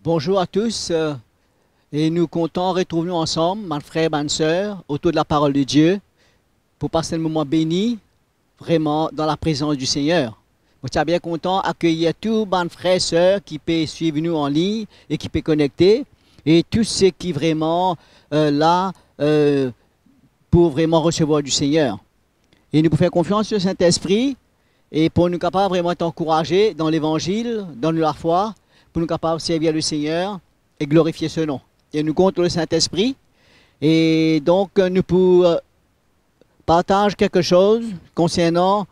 Bonjour à tous et nous comptons retrouver nous ensemble, mes frères et mes sœurs, autour de la parole de Dieu pour passer un moment béni, vraiment dans la présence du Seigneur. Je suis bien content d'accueillir tous mes frères et sœurs qui peuvent suivre nous en ligne et qui peuvent connecter et tous ceux qui vraiment là pour vraiment recevoir du Seigneur. Et nous pouvons faire confiance sur le Saint-Esprit et pour nous capables vraiment être encouragés dans l'Évangile, dans la foi, pour nous capables de servir le Seigneur et glorifier ce nom. Et nous comptons le Saint-Esprit. Et donc, nous pouvons partager quelque chose concernant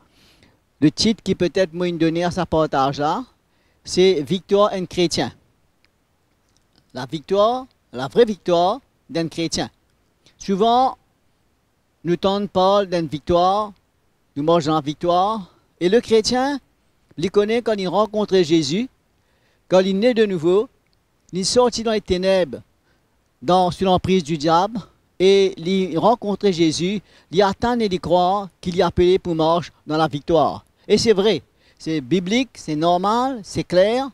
le titre qui peut-être m'a donné à ce partage-là. C'est Victoire d'un chrétien. La victoire, la vraie victoire d'un chrétien. Souvent, nous tentons parler d'une victoire, nous mangeons dans la victoire. Et le chrétien, il connaît quand il rencontre Jésus, quand il est né de nouveau, il est sorti dans les ténèbres, sous l'emprise du diable, et il rencontre Jésus, il attend et il croit qu'il est appelé pour marcher dans la victoire. Et c'est vrai, c'est biblique, c'est normal, c'est clair,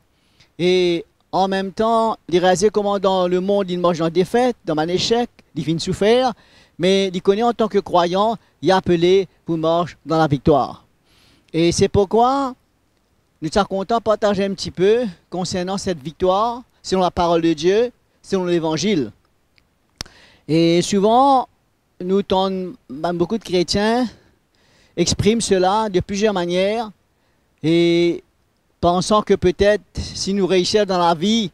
et en même temps, il réalise comment dans le monde il marche dans la défaite, dans un échec, il finit souffrir, mais il connaît en tant que croyant, il est appelé pour marcher dans la victoire. Et c'est pourquoi nous sommes contents de partager un petit peu concernant cette victoire, selon la parole de Dieu, selon l'Évangile. Et souvent, beaucoup de chrétiens expriment cela de plusieurs manières et pensant que peut-être si nous réussissons dans la vie,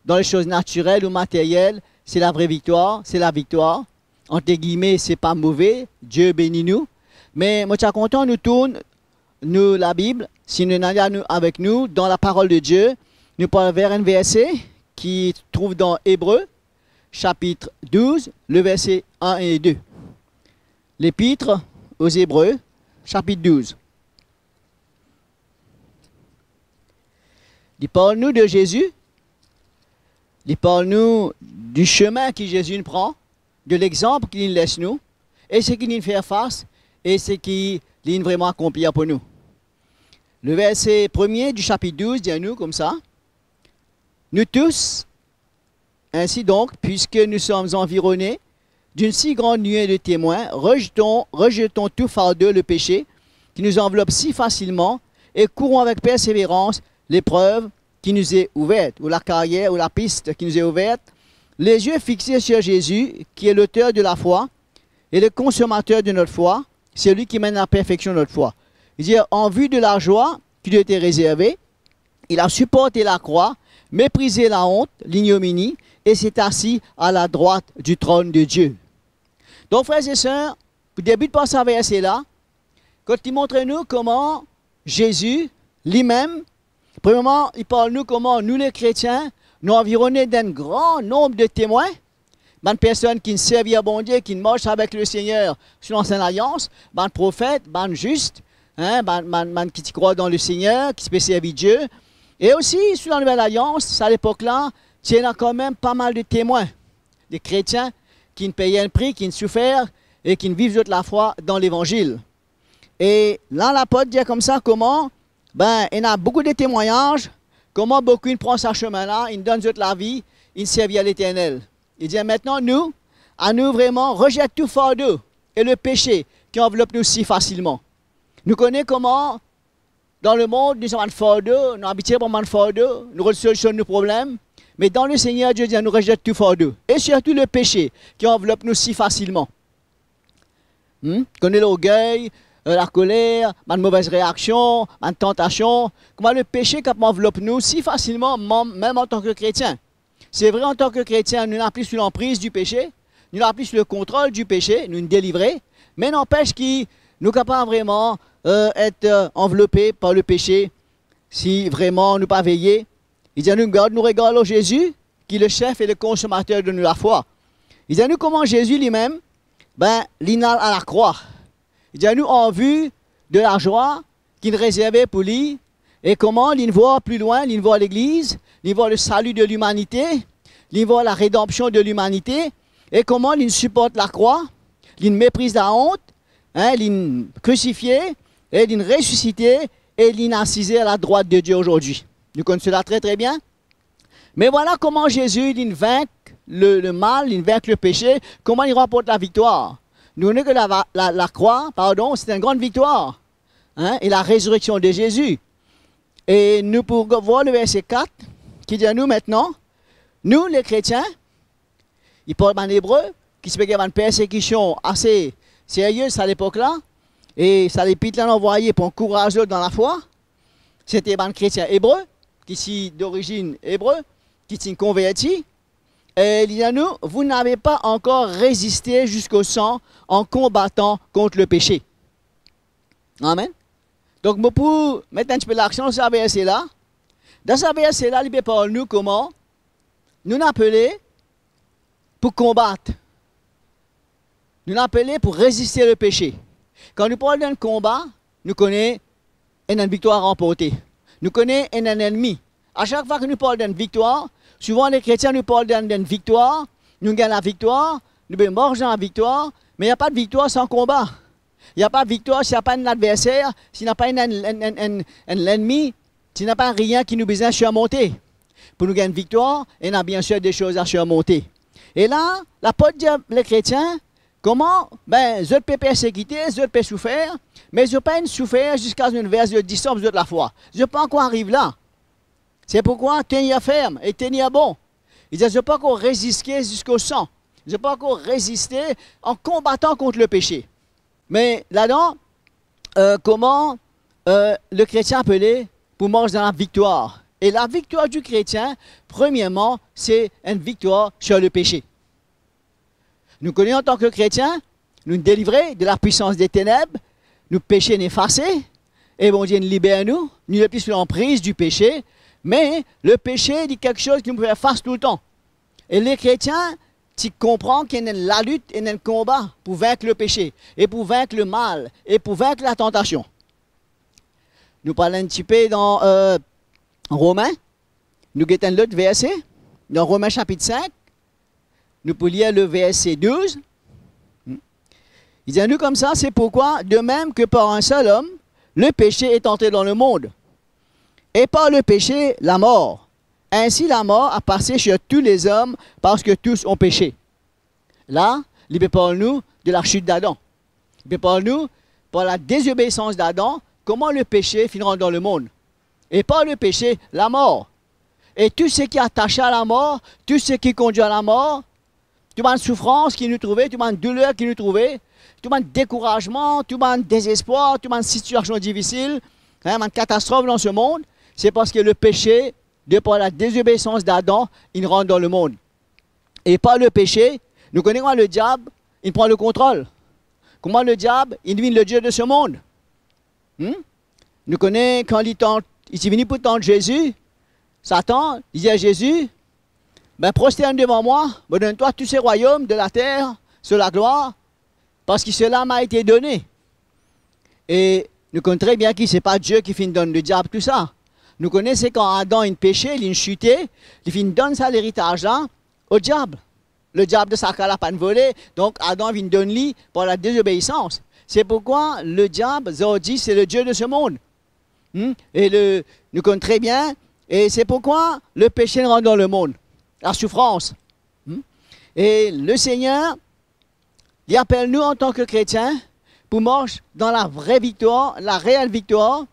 dans les choses naturelles ou matérielles, c'est la vraie victoire, c'est la victoire. Entre guillemets, c'est pas mauvais, Dieu bénit nous. Mais moi, je suis content, nous tournons la Bible, si nous allons avec nous dans la parole de Dieu, nous parlons vers un verset qui se trouve dans Hébreux, chapitre 12, le verset 1 et 2. L'épître aux Hébreux, chapitre 12. Il parle-nous de Jésus, il parle-nous du chemin que Jésus nous prend, de l'exemple qu'il nous laisse nous, et ce qu'il nous fait face, et ce qu'il a vraiment accompli pour nous. Le verset 1er du chapitre 12 dit à nous comme ça. Nous tous, ainsi donc, puisque nous sommes environnés d'une si grande nuée de témoins, rejetons tout fardeau, le péché, qui nous enveloppe si facilement, et courons avec persévérance l'épreuve qui nous est ouverte, ou la carrière, ou la piste qui nous est ouverte, les yeux fixés sur Jésus, qui est l'auteur de la foi, et le consommateur de notre foi, c'est lui qui mène à la perfection de notre foi. Il dit, en vue de la joie qui lui était réservée, il a supporté la croix, méprisé la honte, l'ignominie, et s'est assis à la droite du trône de Dieu. Donc, frères et sœurs, pour débuter par ce verset-là, quand il montre nous comment Jésus, lui-même, premièrement, il parle nous comment nous les chrétiens, nous environnés d'un grand nombre de témoins, des personnes qui ne servent à bon Dieu, qui marchent avec le Seigneur sur l'ancienne alliance, des prophètes, des justes, qui croient dans le Seigneur, qui se servir Dieu. Et aussi, sur la Nouvelle Alliance, à l'époque-là, il y a quand même pas mal de témoins, des chrétiens qui ne payaient un prix, qui ne souffrent et qui ne vivent de la foi dans l'Évangile. Et là, l'apôtre dit comme ça, comment, il y a beaucoup de témoignages, comment beaucoup ils prennent ce chemin-là, ils donnent toute la vie, ils servent à l'Éternel. Il dit maintenant, à nous vraiment, rejette tout fardeau et le péché qui enveloppe nous si facilement. Nous connaissons comment, dans le monde, nous sommes en fardeau, nous habitons pour un fardeau, nous résolvons nos problèmes. Mais dans le Seigneur, Dieu dit, nous rejette tout fardeau. Et surtout le péché qui enveloppe nous si facilement. Nous connaissons l'orgueil, la colère, une mauvaise réaction, une tentation. Comment le péché qui enveloppe nous si facilement, même en tant que chrétien. C'est vrai, en tant que chrétien, nous n'avons plus sous l'emprise du péché, nous n'avons plus sous le contrôle du péché, nous nous délivrer, mais n'empêche qu'il nous sommes capables vraiment être enveloppés par le péché si vraiment nous pas veiller. Il dit à nous, nous regardons Jésus, qui est le chef et le consommateur de la foi. Il dit à nous comment Jésus lui-même, il à la croix. Il dit à nous en vue de la joie qu'il réservait pour lui, et comment il voit plus loin, il voit l'Église, il voit le salut de l'humanité, il voit la rédemption de l'humanité, et comment il supporte la croix, il méprise la honte, il crucifié, et il ressuscité, et il assisé à la droite de Dieu aujourd'hui. Nous connaissons cela très très bien. Mais voilà comment Jésus il vainc le mal, il vainc le péché, comment il remporte la victoire. Nous connaissons que la croix, pardon, c'est une grande victoire. Hein, et la résurrection de Jésus. Et nous pouvons voir le verset 4 qui dit à nous maintenant, nous les chrétiens, ils parlent en hébreu, qui se fait qu'il y avait une persécution assez sérieuse à l'époque-là, et ça les pitch envoyé pour encourager eux dans la foi. C'était un chrétien hébreu, qui sont d'origine hébreu, qui sont convertis. Et il dit à nous, vous n'avez pas encore résisté jusqu'au sang en combattant contre le péché. Amen. Donc, pour mettre un petit peu l'action dans ce verset-là, il parle nous comment nous appeler pour combattre. Nous appeler pour résister le péché. Quand nous parlons d'un combat, nous connaissons une victoire remportée. Nous connaissons un ennemi. À chaque fois que nous parlons d'une victoire, souvent les chrétiens nous parlent d'une victoire, nous gagnons la victoire, nous marchons dans la victoire, mais il n'y a pas de victoire sans combat. Il n'y a pas de victoire s'il n'y a pas un adversaire, s'il n'y a pas un ennemi, s'il n'y a pas rien qui nous besoin de surmonter. Pour nous gagner une victoire, il y a bien sûr des choses à surmonter. Et là, l'apôtre dit les chrétiens, comment? Ben, je peux persécuter, je peux souffrir, mais je ne peux pas souffrir jusqu'à une verse de distance de la foi. Je ne peux pas encore arriver là. C'est pourquoi tenir ferme et tenir bon. Il dit, je ne peux pas encore résister jusqu'au sang. Je ne peux pas encore résister en combattant contre le péché. Mais là-dedans, comment le chrétien appelé pour marcher dans la victoire. Et la victoire du chrétien, premièrement, c'est une victoire sur le péché. Nous connaissons en tant que chrétiens, nous délivrer de la puissance des ténèbres, nous péchés effacés, et bon Dieu nous libère nous ne plus sous l'emprise du péché, mais le péché dit quelque chose qui nous fait face tout le temps. Et les chrétiens, tu comprends qu'il y a la lutte et un combat pour vaincre le péché, et pour vaincre le mal, et pour vaincre la tentation. Nous parlons un petit peu dans Romains, nous guettons l'autre verset, dans Romains chapitre 5, nous pouvons lire le verset 12. Il dit à nous comme ça, c'est pourquoi, de même que par un seul homme, le péché est entré dans le monde, et par le péché, la mort. Ainsi, la mort a passé sur tous les hommes parce que tous ont péché. Là, il parle nous de la chute d'Adam. Il parle nous, par la désobéissance d'Adam, comment le péché finira dans le monde. Et par le péché, la mort. Et tout ce qui est attaché à la mort, tout ce qui conduit à la mort, tout le souffrance qui nous trouvait, tout le douleur qui nous trouvait, tout le découragement, tout le désespoir, tout le situation difficile, une catastrophe dans ce monde, c'est parce que le péché, de par la désobéissance d'Adam, il rentre dans le monde. Et par le péché, nous connaissons le diable, il prend le contrôle. Comment le diable, il devient le Dieu de ce monde. Nous connaissons quand il est venu pour tenter Jésus, Satan, il dit à Jésus, ben prosterne devant moi, me donne-toi tous ces royaumes de la terre, sur la gloire, parce que cela m'a été donné. Et nous connaissons très bien que ce n'est pas Dieu qui donne le diable tout ça. Nous connaissons quand Adam a péché, il a chuté, il donne ça l'héritage là au diable. Le diable de sa cala pas volé, donc Adam vient donner lui pour la désobéissance. C'est pourquoi le diable, dit, c'est le Dieu de ce monde. Et nous connaissons très bien, et c'est pourquoi le péché rentre dans le monde, la souffrance. Et le Seigneur, il appelle nous en tant que chrétiens pour marcher dans la vraie victoire, la réelle victoire,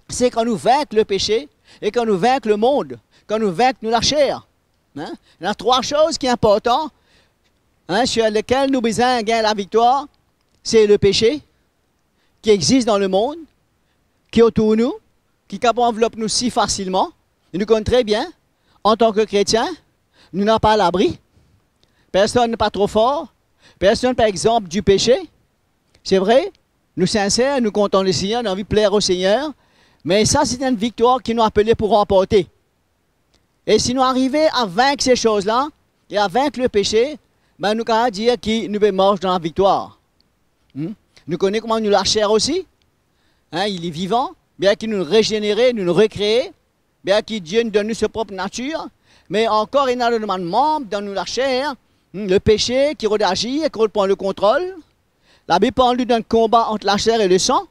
c'est quand nous vaincre le péché et quand nous vaincre le monde, quand nous vaincre la chair. Il y a trois choses qui sont importantes sur lesquelles nous besoin gagner la victoire. C'est le péché qui existe dans le monde, qui est autour de nous, qui enveloppe nous si facilement. Et nous connaissons très bien, en tant que chrétiens, nous n'avons pas à l'abri. Personne n'est pas trop fort. Personne, par exemple, du péché. C'est vrai, nous sincères, nous comptons le Seigneur, nous avons envie de plaire au Seigneur. Mais ça, c'est une victoire qui nous a appelés pour remporter. Et si nous arrivons à vaincre ces choses-là, et à vaincre le péché, ben nous pouvons dire que nous marchons dans la victoire. Nous connaissons comment nous la chair aussi. Il est vivant, bien qu'il nous régénère, nous recrée, bien que Dieu nous donne sa propre nature. Mais encore, il y a le demandement dans nous la chair, le péché qui réagit et qui reprend le contrôle. La Bible parle d'un combat entre la chair et le sang.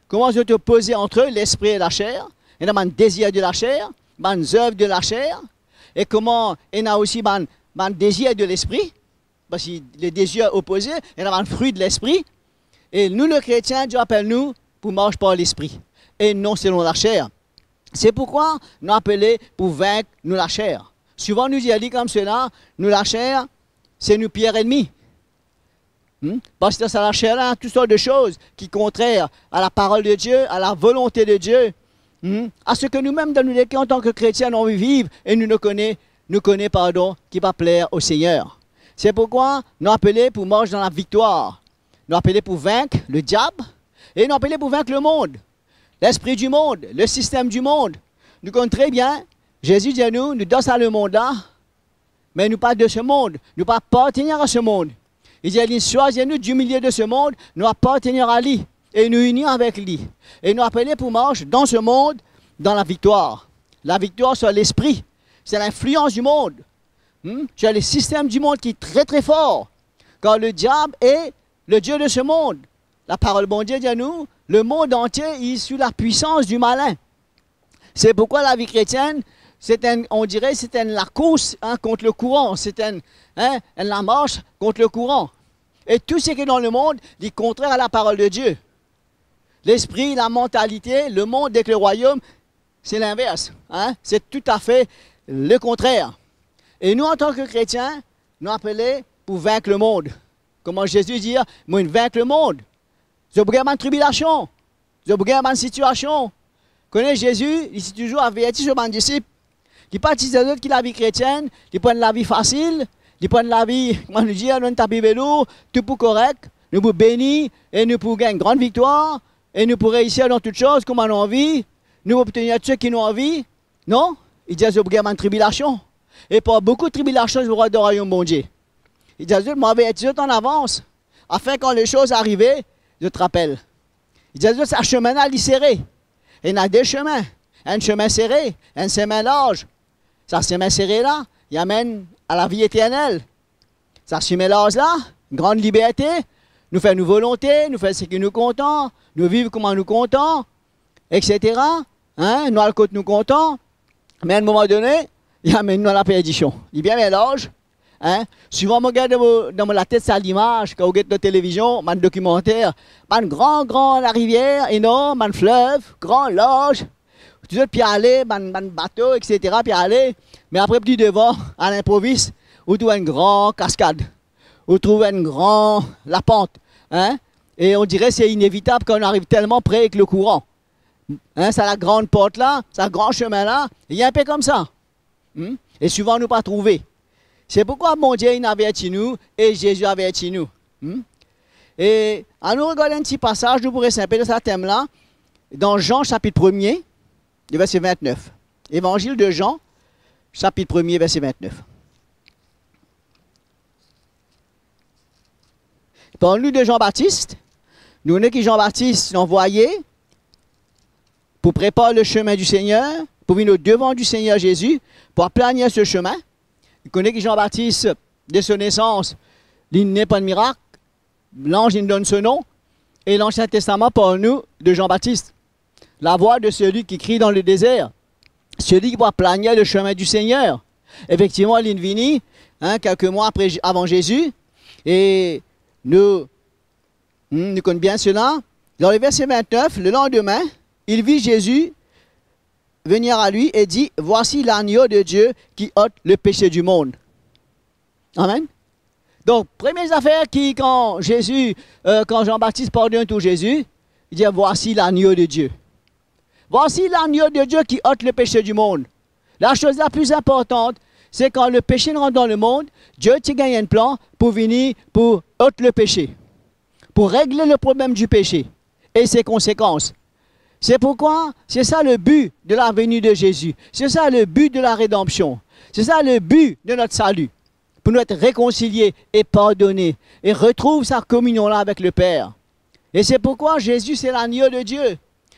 Comment se opposer entre eux, l'esprit et la chair. Il y a un désir de la chair, une œuvre de la chair. et comment il a aussi un désir de l'esprit, parce que le désir opposé, il y a un fruit de l'esprit. Et nous, les chrétiens, Dieu appelle nous pour marcher par l'esprit, et non selon la chair. C'est pourquoi nous appelons pour vaincre nous la chair. Souvent, nous dit comme cela, nous la chair, c'est nos pires ennemis. Parce que ça la chair là, toutes sortes de choses qui sont contraires à la parole de Dieu, à la volonté de Dieu, à ce que nous-mêmes, dans nous en tant que chrétiens, on vivre et nous connaissons, pardon, qui va plaire au Seigneur. C'est pourquoi nous appelons pour marcher dans la victoire. Nous appelons pour vaincre le diable et nous appelons pour vaincre le monde, l'esprit du monde, le système du monde. Nous connaissons très bien, Jésus dit à nous, nous dans le monde là, mais nous pas de ce monde, nous pas appartenir à ce monde. Il dit, il choisit nous du milieu de ce monde, nous appartenir à lui et nous unir avec lui. Et nous appelons pour marcher dans ce monde, dans la victoire. La victoire sur l'esprit, c'est l'influence du monde. Sur le système du monde qui est très très fort. Quand le diable est le Dieu de ce monde. La parole bon Dieu dit à nous, le monde entier est sous la puissance du malin. C'est pourquoi la vie chrétienne, on dirait c'est la course contre le courant, c'est la marche contre le courant. Et tout ce qui est dans le monde est contraire à la parole de Dieu. L'esprit, la mentalité, le monde avec le royaume, c'est l'inverse. C'est tout à fait le contraire. Et nous, en tant que chrétiens, nous appelons pour vaincre le monde. Comment Jésus dit, moi, je vaincre le monde. Je veux une tribulation. Je veux une situation. Connais Jésus, il s'est toujours averti sur mes disciples. Il pas des autres qui la vie chrétienne, il prend la vie facile, il prend la vie, comment nous dire, nous tapons vélo, tout pour correct, nous pour bénir et nous pour gagner une grande victoire et nous pour réussir dans toutes choses comme on a envie, nous pour obtenir ceux qui nous ont envie. Non, il dit, je veux une tribulation. Et pour beaucoup de tribulations, je vais dans le royaume bon Dieu. Il dit, je m'avais dit en avance, afin quand les choses arrivaient, je te rappelle. Il dit, c'est un chemin là, il est serré. Et il y a deux chemins. Un chemin serré, un chemin large. Ce chemin serré là, il amène à la vie éternelle. Ce chemin large là, une grande liberté, nous fait nos volontés, nous fait ce qui nous content, nous vivons comme nous contents, etc. Nous à le côté nous contents. Mais à un moment donné, il amène nous à la perdition. Il est bien large. Souvent, je regarde dans la tête ça l'image, quand vous regardez la télévision, un documentaire, un grand, la rivière, énorme, un fleuve, grand, large, tout ça, puis aller, un bateau, etc., puis aller, mais après, plus devant, à l'improviste, vous trouvez une grande cascade, vous trouvez la pente, et on dirait que c'est inévitable quand on arrive tellement près avec le courant. C'est la grande porte là, c'est le grand chemin là, il y a un peu comme ça. Et souvent, nous pas trouvé. C'est pourquoi mon Dieu avertit nous et Jésus avertit nous. Et à nous regarder un petit passage, nous pourrions s'appeler de ce thème-là, dans Jean chapitre 1er, verset 29. Évangile de Jean, chapitre 1er, verset 29. Parle-nous de Jean-Baptiste. Nous connaissons que Jean-Baptiste envoyé pour préparer le chemin du Seigneur, pour venir au devant du Seigneur Jésus, pour aplanir ce chemin. Il connaît que Jean-Baptiste, de son naissance, il n'est pas de miracle. L'ange il donne ce nom. Et l'Ancien Testament parle nous de Jean-Baptiste. La voix de celui qui crie dans le désert. Celui qui va planer le chemin du Seigneur. Effectivement, il est venu quelques mois avant Jésus. Et nous connaissons bien cela. Dans le verset 29, le lendemain, il vit Jésus venir à lui et dit, voici l'agneau de Dieu qui ôte le péché du monde. Amen. Donc, première affaire quand Jean-Baptiste pardonne tout Jésus, il dit, voici l'agneau de Dieu. Voici l'agneau de Dieu qui ôte le péché du monde. La chose la plus importante, c'est quand le péché rentre dans le monde, Dieu te gagne un plan pour venir, pour ôter le péché, pour régler le problème du péché et ses conséquences. C'est pourquoi, c'est ça le but de la venue de Jésus. C'est ça le but de la rédemption. C'est ça le but de notre salut. Pour nous être réconciliés et pardonnés et retrouver sa communion-là avec le Père. Et c'est pourquoi Jésus, c'est l'agneau de Dieu.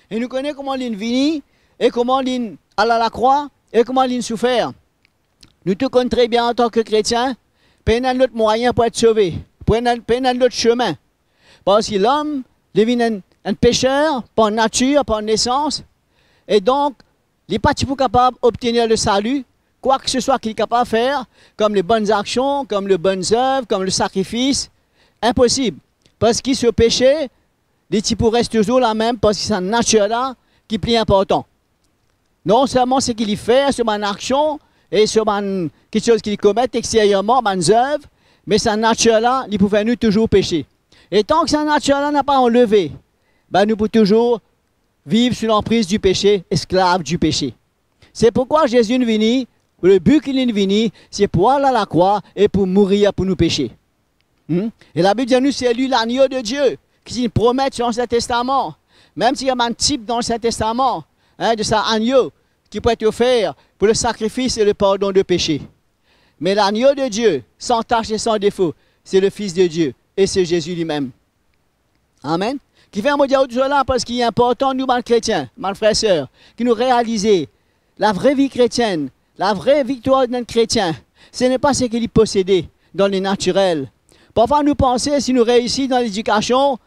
Et nous connaissons comment il est venu et comment il est allé à la croix et comment il a souffert. Nous tout connaissons très bien en tant que chrétiens, prenons notre moyen pour être sauvés. Prenons notre chemin. Parce que l'homme devient un pécheur par nature, par naissance, et donc, il n'est pas capable d'obtenir le salut quoi que ce soit qu'il est capable de faire, comme les bonnes actions, comme les bonnes œuvres, comme le sacrifice, impossible. Parce que ce péché, les types restent toujours la même, parce que c'est un nature là qui est plus important. Non seulement ce qu'il fait sur mon action et sur quelque chose qu'il commet extérieurement, mes œuvres, mais sa nature là, il pouvait nous toujours pécher. Et tant que sa nature là n'a pas enlevé, ben nous pouvons toujours vivre sous l'emprise du péché, esclaves du péché. C'est pourquoi Jésus est venu, le but qu'il est venu, c'est pour aller à la croix et pour mourir pour nous pécher. Et la Bible dit à nous, c'est lui l'agneau de Dieu, qui nous promet dans le Testament. Même s'il y a un type dans le Testament, de cet agneau, qui peut être offert pour le sacrifice et le pardon de péché. Mais l'agneau de Dieu, sans tache et sans défaut, c'est le Fils de Dieu, et c'est Jésus lui-même. Amen. Qui fait un mot dire cela parce qu'il est important, nous, les chrétiens, mes frères et sœurs, qui nous réaliser la vraie vie chrétienne, la vraie victoire d'un chrétien, ce n'est pas ce qu'il possédait dans les naturels. Parfois, nous pensons, si nous réussissons dans l'éducation,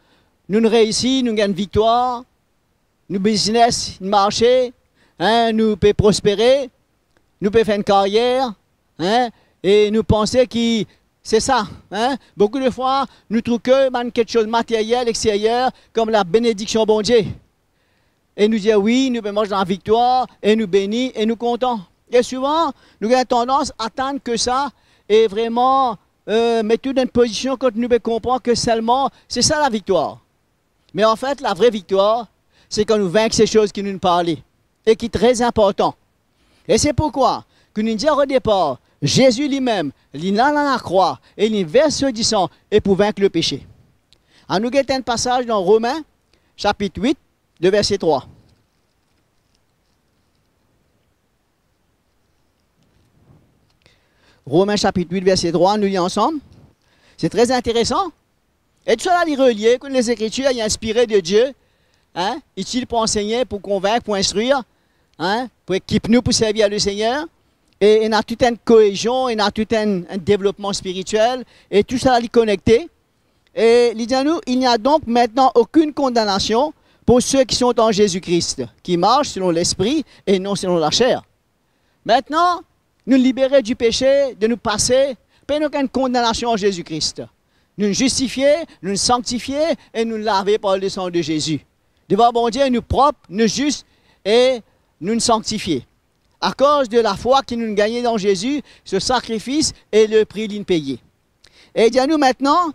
nous réussissons, nous gagnons victoire, nous business, nous marchons, nous pouvons prospérer, nous pouvons faire une carrière, et nous pensons que c'est ça. Beaucoup de fois, nous trouvons que quelque chose de matériel, extérieur, comme la bénédiction bon Dieu. Et nous disons oui, nous pouvons manger dans la victoire, et nous bénir, et nous contents. Et souvent, nous avons tendance à attendre que ça, et vraiment mettre tout dans une position quand nous comprenons que seulement, c'est ça la victoire. Mais en fait, la vraie victoire, c'est quand nous vaincons ces choses qui nous parlent, et qui est très important. Et c'est pourquoi, que nous disons au départ, Jésus lui-même, il est à la croix, et il verse du sang, et pour vaincre le péché. En nous guettons un passage dans Romains, chapitre 8, de verset 3. Romains chapitre 8, verset 3, nous lisons ensemble. C'est très intéressant. Et tout cela est relié, comme les Écritures, il est inspiré de Dieu, utile pour enseigner, pour convaincre, pour instruire, pour équiper nous, pour servir le Seigneur. Et il y a toute une cohésion, il y a tout un développement spirituel, et tout ça est connecté. Et il dit à nous, il n'y a donc maintenant aucune condamnation pour ceux qui sont en Jésus-Christ, qui marchent selon l'esprit et non selon la chair. Maintenant, nous libérer du péché, de nous passer, pas aucune condamnation en Jésus-Christ. Nous justifier, nous sanctifier et nous laver par le sang de Jésus. Devant bon Dieu, nous propres, nous justes et nous sanctifier. À cause de la foi qui nous gagnait dans Jésus, ce sacrifice et le prix l'impayé. Et il dit à nous maintenant,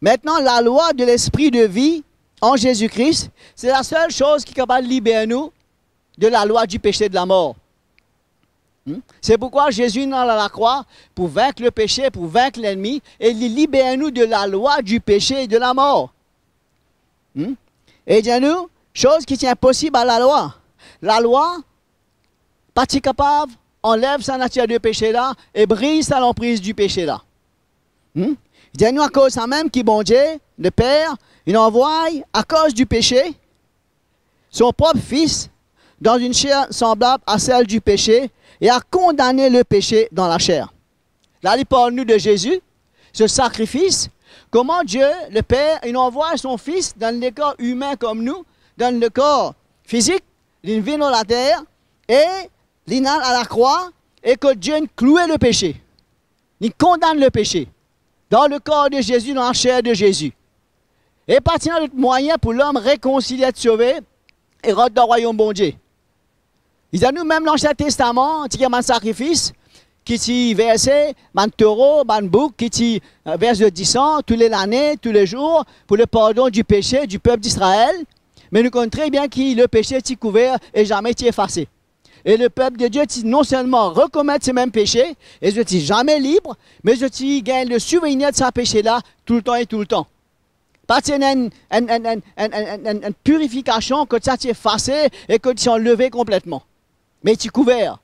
maintenant la loi de l'esprit de vie en Jésus-Christ, c'est la seule chose qui est capable de libérer nous de la loi du péché et de la mort. C'est pourquoi Jésus est à la croix pour vaincre le péché, pour vaincre l'ennemi, et il libère nous de la loi du péché et de la mort. Et il dit à nous, chose qui tient possible à la loi. La loi, pas capable, enlève sa nature de péché là et brise sa l'emprise du péché là. Il dit à nous à cause de ça même qui bon Dieu, le Père, il envoie à cause du péché son propre Fils dans une chair semblable à celle du péché et a condamné le péché dans la chair. Là, il parle nous de Jésus, ce sacrifice, comment Dieu, le Père, il envoie son Fils dans le corps humain comme nous, dans le corps physique, il vient dans la terre et il est à la croix et que Dieu clouait le péché. Il condamne le péché dans le corps de Jésus, dans la chair de Jésus. Et partir notre moyen pour l'homme réconcilier, être sauvé et rentrer dans le royaume bon Dieu. Il a nous même dans l'Ancien Testament, il y a un sacrifice qui est versé, un taureau, un bouc, qui verse de 10 ans tous les années, tous les jours, pour le pardon du péché du peuple d'Israël. Mais nous connaissons très bien que le péché est couvert et jamais effacé. Et le peuple de Dieu non seulement recommet ce même péché, et je suis jamais libre, mais je gagne le souvenir de ce péché-là tout le temps et tout le temps. Parce qu'il y a une purification que ça est effacé et que tu es enlevé complètement. Mais tu es couvert.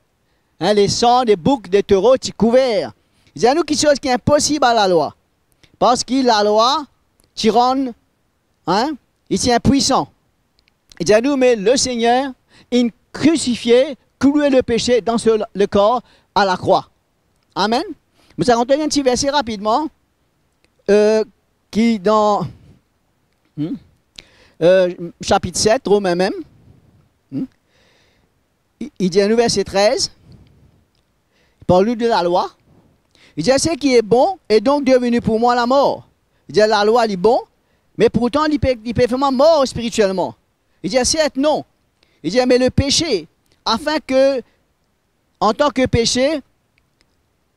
Les sangs, des boucs, des taureaux, tu es couvert. Il y a nous quelque chose qui est impossible à la loi. Parce que la loi, tu rend, il est impuissant. Il dit à nous, mais le Seigneur, il crucifié, cloué le péché dans le corps à la croix. Amen. Nous allons donner un petit verset rapidement, qui dans chapitre 7, Romains même, il dit à nous, verset 13, il parle de la loi. Il dit, ce qui est bon est donc devenu pour moi la mort. Il dit, la loi, elle est bon, mais pourtant, il peut vraiment mort spirituellement. Il dit, certes, non. Il dit, mais le péché, afin que, en tant que péché,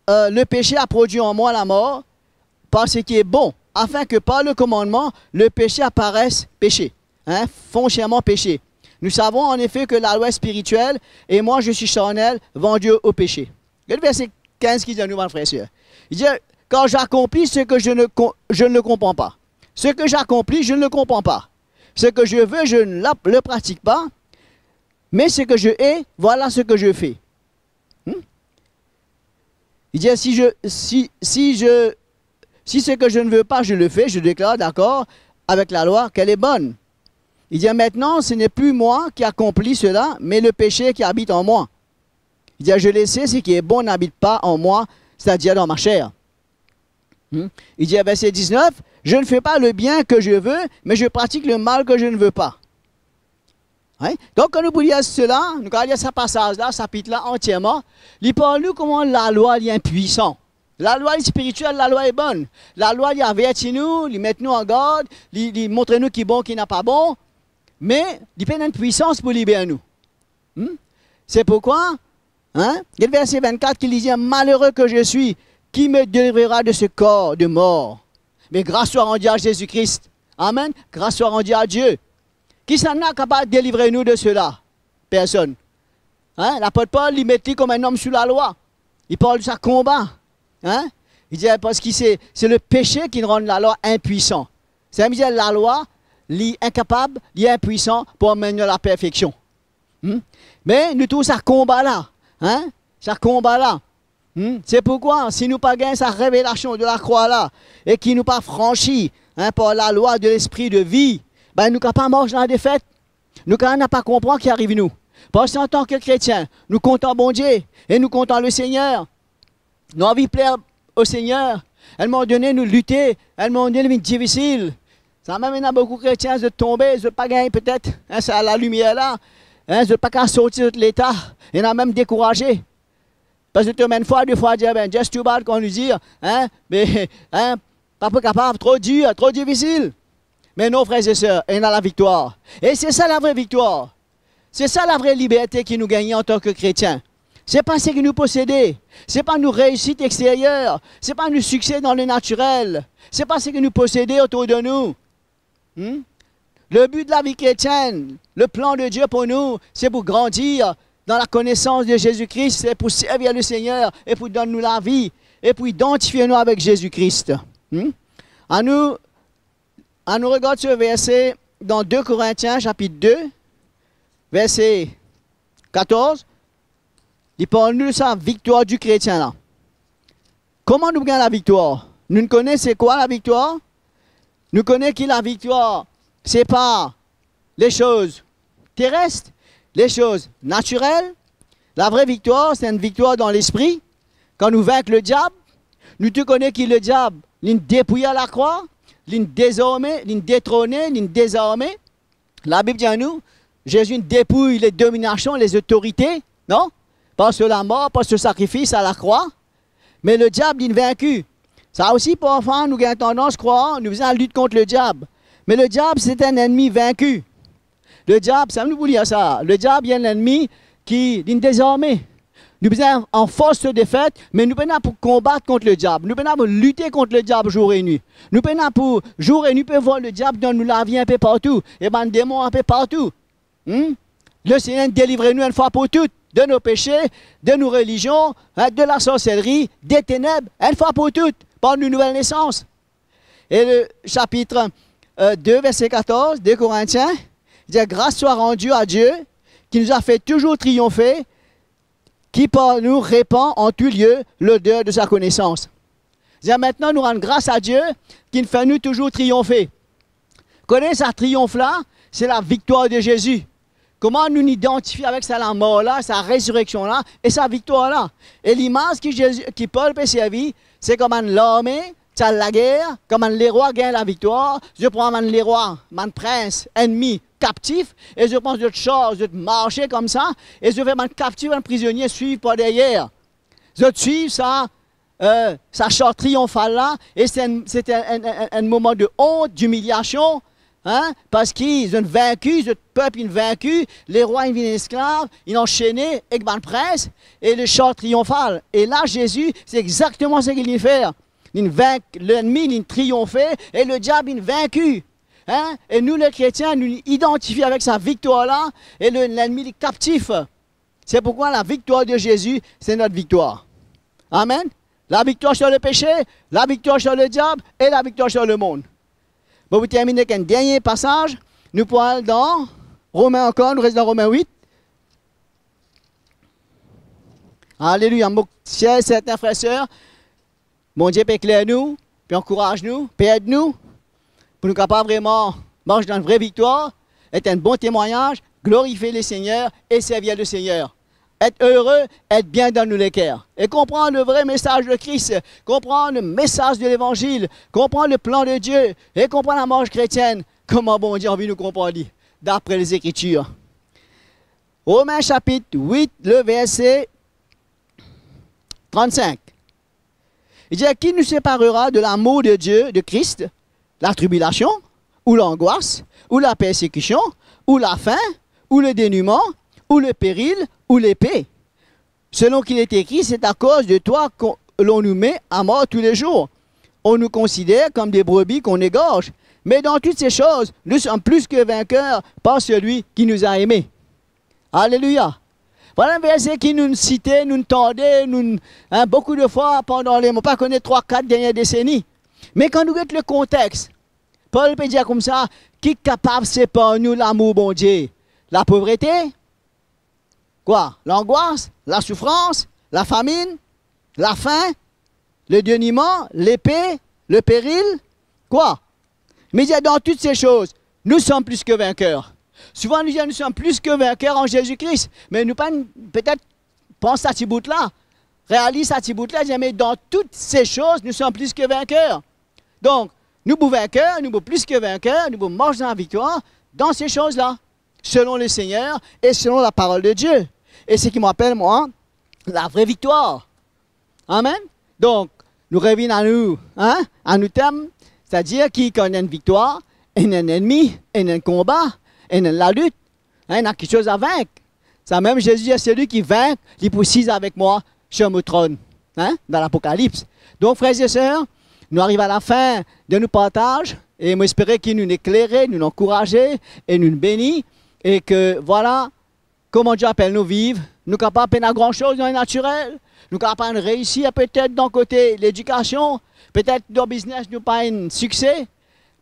le péché a produit en moi la mort, par ce qui est bon, afin que par le commandement, le péché apparaisse péché, hein, foncièrement péché. Nous savons en effet que la loi est spirituelle, et moi je suis charnel, vendu au péché. Le verset 15 qui dit à nous, mon frère et soeur. Il dit, quand j'accomplis ce que je ne comprends pas. Ce que j'accomplis, je ne le comprends pas. Ce que je veux, je ne le pratique pas. Mais ce que je hais, voilà ce que je fais. Il dit, si ce que je ne veux pas, je le fais, je déclare d'accord avec la loi qu'elle est bonne. Il dit, maintenant, ce n'est plus moi qui accomplis cela, mais le péché qui habite en moi. Il dit, je le sais, ce qui est bon n'habite pas en moi, c'est-à-dire dans ma chair. Il dit, verset 19, je ne fais pas le bien que je veux, mais je pratique le mal que je ne veux pas. Hein? Donc, quand nous disons cela, nous regardons ce passage-là, ce chapitre-là entièrement, il parle nous comment la loi est impuissante. La loi est spirituelle, la loi est bonne. La loi, il avertit nous, il met nous en garde, il montre nous qui est bon, qui n'est pas bon, mais il peut une puissance pour libérer nous. C'est pourquoi, hein? Il y a le verset 24 qui dit, malheureux que je suis, qui me délivrera de ce corps de mort? Mais grâce soit rendue à Jésus-Christ. Amen. Grâce soit rendue à Dieu. Qui s'en est capable de délivrer nous de cela? Personne. Hein? L'apôtre Paul, il mettait comme un homme sous la loi. Il parle de sa combat. Hein? Il dit parce que c'est le péché qui rend la loi impuissant. C'est-à-dire la loi, est incapable, est impuissant pour mener à la perfection. Mais nous tous, ça combat là. Hein? Ça combat là. C'est pourquoi, si nous pas gagnons sa révélation de la croix là, et qui nous pas franchi par la loi de l'esprit de vie, ben nous ne pouvons pas marcher dans la défaite. Nous ne pas comprendre ce qui arrive nous. Parce qu'en tant que chrétiens, nous comptons bon Dieu et nous comptons le Seigneur. Nous avons envie de plaire au Seigneur. Elle m'a donné nous lutter, elle m'a donné une difficile. Ça m'amène à beaucoup de chrétiens de tomber, de ne pas gagner peut-être, hein, c'est à la lumière là, hein, de ne pas sortir de l'état. Il y en a même découragé. Parce que une fois, deux fois, dire, ben, just too bad qu'on nous dit, hein, mais, hein, pas capable, trop dur, trop difficile. Mais non, frères et sœurs, on a la victoire. Et c'est ça la vraie victoire. C'est ça la vraie liberté qui nous gagne en tant que chrétiens. Ce n'est pas ce que nous possédons. Ce n'est pas nos réussites extérieures. Ce n'est pas nos succès dans le naturel. Ce n'est pas ce que nous possédons autour de nous. Le but de la vie chrétienne, le plan de Dieu pour nous, c'est pour grandir dans la connaissance de Jésus-Christ, c'est pour servir le Seigneur et pour donner nous la vie et pour identifier nous avec Jésus-Christ. À nous regarde ce verset dans 2 Corinthiens chapitre 2, verset 14. Il parle nous de sa victoire du chrétien là. Comment nous gagnons la victoire? Nous connaissons quoi la victoire? Nous connaissons que la victoire, ce n'est pas les choses terrestres, les choses naturelles. La vraie victoire, c'est une victoire dans l'esprit. Quand nous vaincons le diable, nous te connaissons que le diable, il dépouille à la croix, il désormais, il détrôné, il désarmé. La Bible dit à nous, Jésus dépouille les dominations, les autorités, non? Pas sur la mort, pas sur le sacrifice à la croix. Mais le diable, il est vaincu. Ça aussi, parfois, nous avons tendance à croire, nous faisons la lutte contre le diable. Mais le diable, c'est un ennemi vaincu. Le diable, ça nous dire ça. Le diable, il y a un ennemi qui est désarmé. Nous sommes en force de défaite, mais nous sommes pour combattre contre le diable. Nous sommes pour lutter contre le diable jour et nuit. Nous sommes pour jour et nuit, pour voir le diable dans nous la vie un peu partout. Et ben, démons un peu partout. Le Seigneur délivre-nous une fois pour toutes de nos péchés, de nos religions, de la sorcellerie, des ténèbres, une fois pour toutes, par une nouvelle naissance. Et le chapitre 2, verset 14, 2 Corinthiens, il dit, grâce soit rendue à Dieu, qui nous a fait toujours triompher, qui par nous répand en tout lieu l'odeur de sa connaissance. Il dit, maintenant, nous rendons grâce à Dieu, qui nous fait nous toujours triompher. Connaissez ce triomphe-là, c'est la victoire de Jésus. Comment nous identifier avec sa mort-là, sa résurrection-là et sa victoire-là. Et l'image que Paul peut servir, c'est comme un l'armée tu as la guerre, comme les rois gagnent la victoire, je prends les rois, mon prince, ennemi, captif, et je pense d'autres choses, de marcher comme ça, et je fais mon captif, un prisonnier, suivre par derrière. Je suis ça, sa charte triomphale là, et c'était un moment de honte, d'humiliation, hein, parce qu'ils ont vaincu, le peuple est vaincu, les rois ils viennent esclaves, ils ont enchaîné avec mon prince, et le chant triomphal. Et là, Jésus, c'est exactement ce qu'il vient faire. L'ennemi, il triomphé, et le diable, il vaincu. Hein? Et nous, les chrétiens, nous identifions avec sa victoire-là, et l'ennemi est captif. C'est pourquoi la victoire de Jésus, c'est notre victoire. Amen. La victoire sur le péché, la victoire sur le diable, et la victoire sur le monde. Bon, vous terminez avec un dernier passage. Nous pourrons aller dans Romains encore, nous restons dans Romains 8. Alléluia. Certains frères et sœurs, mon Dieu peut éclairer nous, puis encourage nous, puis aide nous, pour nous capables vraiment marcher dans une vraie victoire, être un bon témoignage, glorifier le Seigneur et servir le Seigneur. Être heureux, être bien dans nos cœurs. Et comprendre le vrai message de Christ, comprendre le message de l'Évangile, comprendre le plan de Dieu, et comprendre la marche chrétienne, comment bon Dieu a envie de nous comprendre, d'après les Écritures. Romains chapitre 8, le verset 35. Il dit, qui nous séparera de l'amour de Dieu, de Christ, la tribulation, ou l'angoisse, ou la persécution, ou la faim, ou le dénuement, ou le péril, ou l'épée. Selon qu'il est écrit, c'est à cause de toi que l'on nous met à mort tous les jours. On nous considère comme des brebis qu'on égorge. Mais dans toutes ces choses, nous sommes plus que vainqueurs par celui qui nous a aimés. Alléluia. Voilà un verset qui nous citait, nous tendait, beaucoup de fois pendant les, on ne pas connaître 3-4 dernières décennies. Mais quand nous regardons le contexte, Paul peut dire comme ça, qui est capable de séparer nous l'amour, bon Dieu? La pauvreté? Quoi? L'angoisse? La souffrance? La famine? La faim? Le dénuement? L'épée? Le péril? Quoi? Mais il y a dans toutes ces choses, nous sommes plus que vainqueurs. Souvent, nous disons nous sommes plus que vainqueurs en Jésus-Christ. Mais nous peut-être pensons à ce bout-là. Réalise à ce bout-là, mais dans toutes ces choses, nous sommes plus que vainqueurs. Donc, nous sommes vainqueurs, nous sommes plus que vainqueurs, nous marchons dans la victoire dans ces choses-là, selon le Seigneur et selon la parole de Dieu. Et ce qui m'appelle, moi, la vraie victoire. Amen. Donc, nous revenons à nous thèmes, c'est-à-dire qui connaît une victoire, et un ennemi, et un combat, et la lutte, il y a quelque chose à vaincre. Ça même Jésus dit, celui qui vainc, il précise avec moi sur mon trône, dans l'Apocalypse. Donc, frères et sœurs, nous arrivons à la fin de nos partages, et j'espère qu'il nous éclaire, nous encourage, et nous bénit, et que voilà, comment Dieu appelle nous vivre, nous sommes capables de faire grand-chose dans le naturel, nous sommes capables de réussir peut-être dans le côté de l'éducation, peut-être dans le business, nous pas un succès,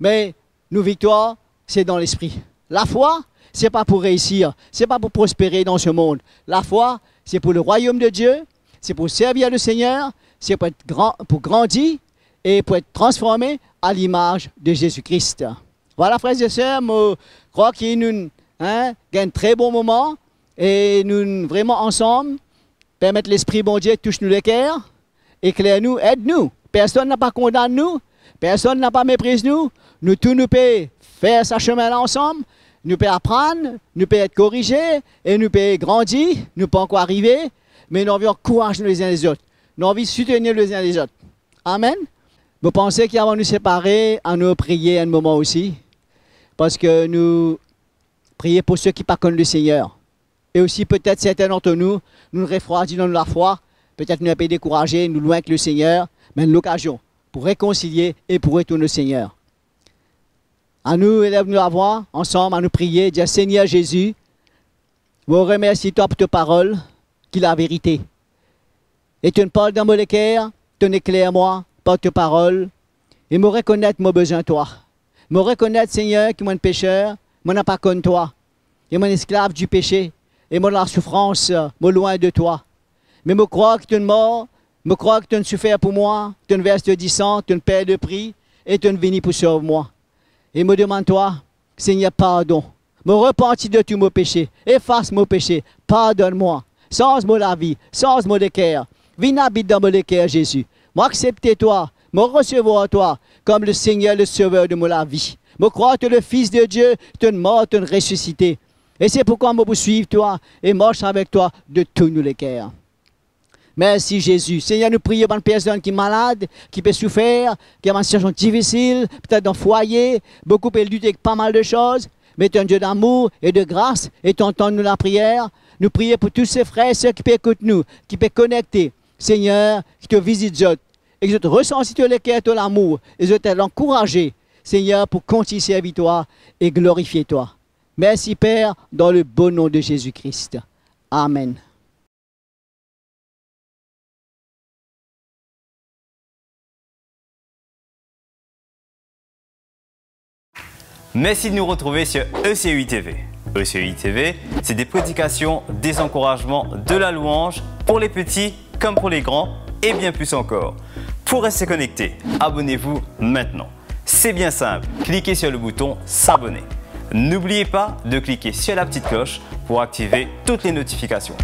mais nos victoires, c'est dans l'esprit. La foi, ce n'est pas pour réussir, ce n'est pas pour prospérer dans ce monde. La foi, c'est pour le royaume de Dieu, c'est pour servir le Seigneur, c'est pour pour grandir et pour être transformé à l'image de Jésus-Christ. Voilà, frères et sœurs, je crois qu'il nous un très bon moment et nous vraiment ensemble permettre l'Esprit bon Dieu touche nous les cœurs, éclaire-nous, aide-nous. Personne n'a pas condamné nous, personne n'a pas méprisé nous. Nous tous nous pouvons faire ce chemin-là ensemble. Nous pouvons apprendre, nous pouvons être corrigés et nous pouvons grandir. Nous pouvons encore arriver, mais nous avons encourager les uns les autres. Nous avons soutenir les uns les autres. Amen. Vous pensez qu'avant de nous séparer, à nous prier un moment aussi, parce que nous prions pour ceux qui ne connaissent pas le Seigneur. Et aussi peut-être certains d'entre nous, nous refroidissons dans la foi, peut-être nous avons découragés, nous loin que le Seigneur, mais l'occasion pour réconcilier et pour retourner au Seigneur. À nous, élève-nous la voix, ensemble, à nous prier, dire Seigneur Jésus, je vous remercie toi pour ta parole, qui est la vérité. Et tu ne parles dans mon cœur, tu éclaires-moi par ta parole, et me reconnaître mon besoin de toi. Me reconnaître, Seigneur, que moi un pécheur, moi n'a pas connu toi, et mon esclave du péché, et moi la souffrance, moi loin de toi. Mais me crois que tu es mort, me crois que tu as souffert pour moi, tu as versé de sang, tu as payé de prix, et tu es venu pour sauver moi. Et me demande-toi, Seigneur, pardon. Me repentis de tous mes péchés. Efface mon péché. Pardonne-moi. Change-moi la vie. Change-moi le cœur. Viens habiter dans mon cœur, Jésus. Moi, accepte toi. me recevoir toi comme le Seigneur, le Sauveur de ma vie. Me croire que le Fils de Dieu, te mort, te ressuscité. Et c'est pourquoi je me suivre toi et marche avec toi de tous nous les cœurs. Merci Jésus. Seigneur, nous prions pour une personne qui est malade, qui peut souffrir, qui a une situation difficile, peut-être dans le foyer, beaucoup peut lutter avec pas mal de choses. Mais tu es un Dieu d'amour et de grâce et tu entends nous la prière. Nous prions pour tous ces frères et sœurs qui peuvent écouter nous, qui peuvent connecter. Seigneur, qui te visitent et qui te ressentent le cœur de l'amour et qui te l'encourager, Seigneur, pour continuer à servir toi et glorifier toi. Merci Père, dans le beau nom de Jésus-Christ. Amen. Merci de nous retrouver sur ECUI TV. ECUI TV, c'est des prédications, des encouragements, de la louange pour les petits comme pour les grands et bien plus encore. Pour rester connecté, abonnez-vous maintenant. C'est bien simple, cliquez sur le bouton s'abonner. N'oubliez pas de cliquer sur la petite cloche pour activer toutes les notifications.